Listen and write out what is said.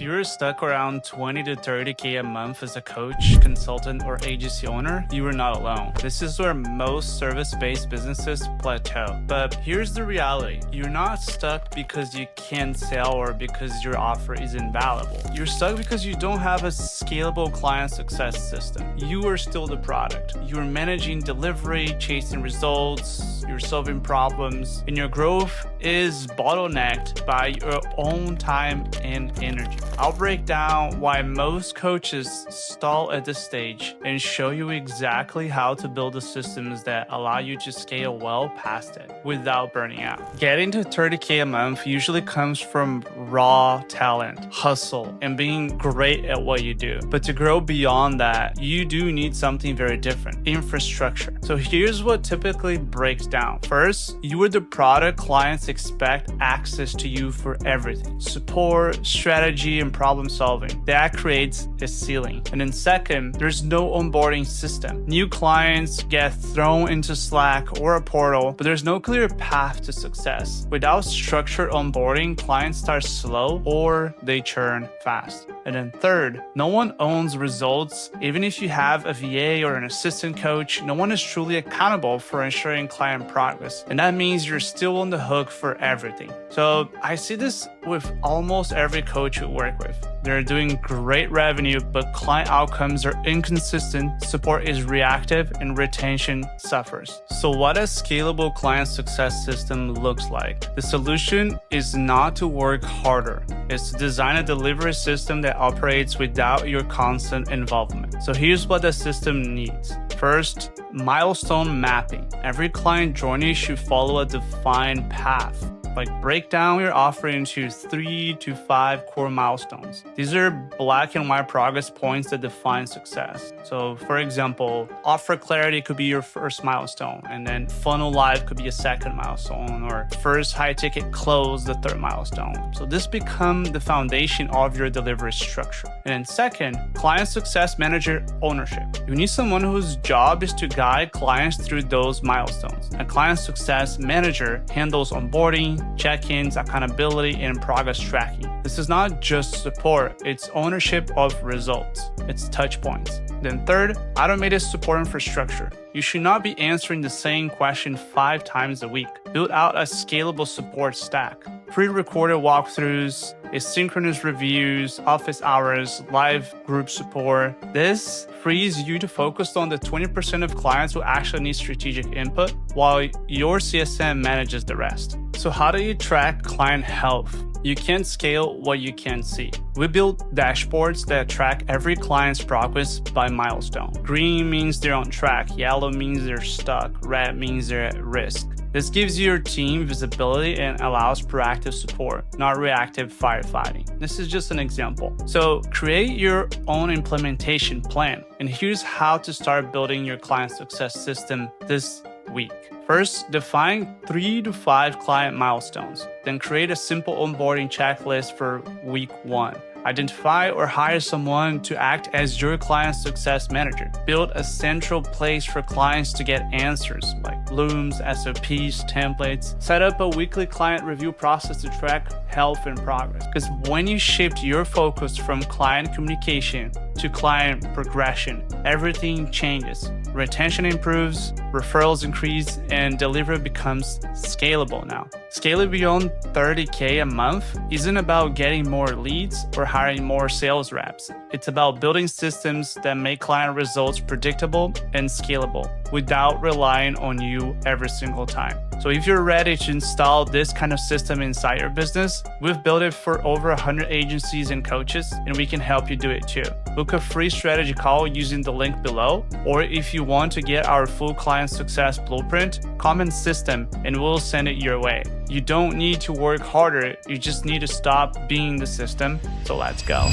you're stuck around 20 to 30K a month as a coach, consultant, or agency owner, you are not alone. This is where most service-based businesses plateau. But here's the reality. You're not stuck because you can't sell or because your offer is invaluable. You're stuck because you don't have a scalable client success system. You are still the product. You're managing delivery, chasing results, you're solving problems, and your growth is bottlenecked by your own time and energy. I'll break down why most coaches stall at this stage and show you exactly how to build the systems that allow you to scale well past it without burning out. Getting to 30K a month usually comes from raw talent, hustle, and being great at what you do. But to grow beyond that, you do need something very different: infrastructure. So here's what typically breaks down. First, you are the product clients expect access to you for everything: support, strategy, and problem solving. That creates a ceiling. And then second, there's no onboarding system. New clients get thrown into Slack or a portal, but there's no clear path to success. Without structured onboarding, clients start slow or they churn fast. And then third, no one owns results. Even if you have a VA or an assistant coach, no one is truly accountable for ensuring client progress. And that means you're still on the hook for everything. So I see this with almost every coach we work with. They're doing great revenue, but client outcomes are inconsistent, support is reactive, and retention suffers. So what a scalable client success system looks like? The solution is not to work harder. It's to design a delivery system that operates without your constant involvement. So here's what the system needs. First, milestone mapping. Every client journey should follow a defined path. Like, break down your offer into 3 to 5 core milestones. These are black and white progress points that define success. So for example, offer clarity could be your first milestone, and then funnel live could be a second milestone, or first high ticket close the third milestone. So this becomes the foundation of your delivery structure. And then second, client success manager ownership. You need someone whose job is to guide clients through those milestones. A client success manager handles onboarding, check-ins, accountability, and progress tracking. This is not just support, it's ownership of results. It's touch points. Then third, automated support infrastructure. You should not be answering the same question 5 times a week. Build out a scalable support stack. Pre-recorded walkthroughs, asynchronous reviews, office hours, live group support. This frees you to focus on the 20% of clients who actually need strategic input, while your CSM manages the rest. So how do you track client health? You can't scale what you can't see. We build dashboards that track every client's progress by milestone. Green means they're on track, yellow means they're stuck, red means they're at risk. This gives your team visibility and allows proactive support, not reactive firefighting. This is just an example. So create your own implementation plan. And here's how to start building your client success system this week. First, define 3 to 5 client milestones. Then create a simple onboarding checklist for week 1. Identify or hire someone to act as your client success manager. Build a central place for clients to get answers like Looms, SOPs, templates. Set up a weekly client review process to track health and progress. Because when you shift your focus from client communication to client progression, everything changes. Retention improves, referrals increase, and delivery becomes scalable now. Scaling beyond 30K a month isn't about getting more leads or hiring more sales reps. It's about building systems that make client results predictable and scalable without relying on you every single time. So if you're ready to install this kind of system inside your business, we've built it for over 100 agencies and coaches, and we can help you do it too. Book a free strategy call using the link below, or if you want to get our full client success blueprint, comment system, and we'll send it your way. You don't need to work harder, you just need to stop being the system. So let's go.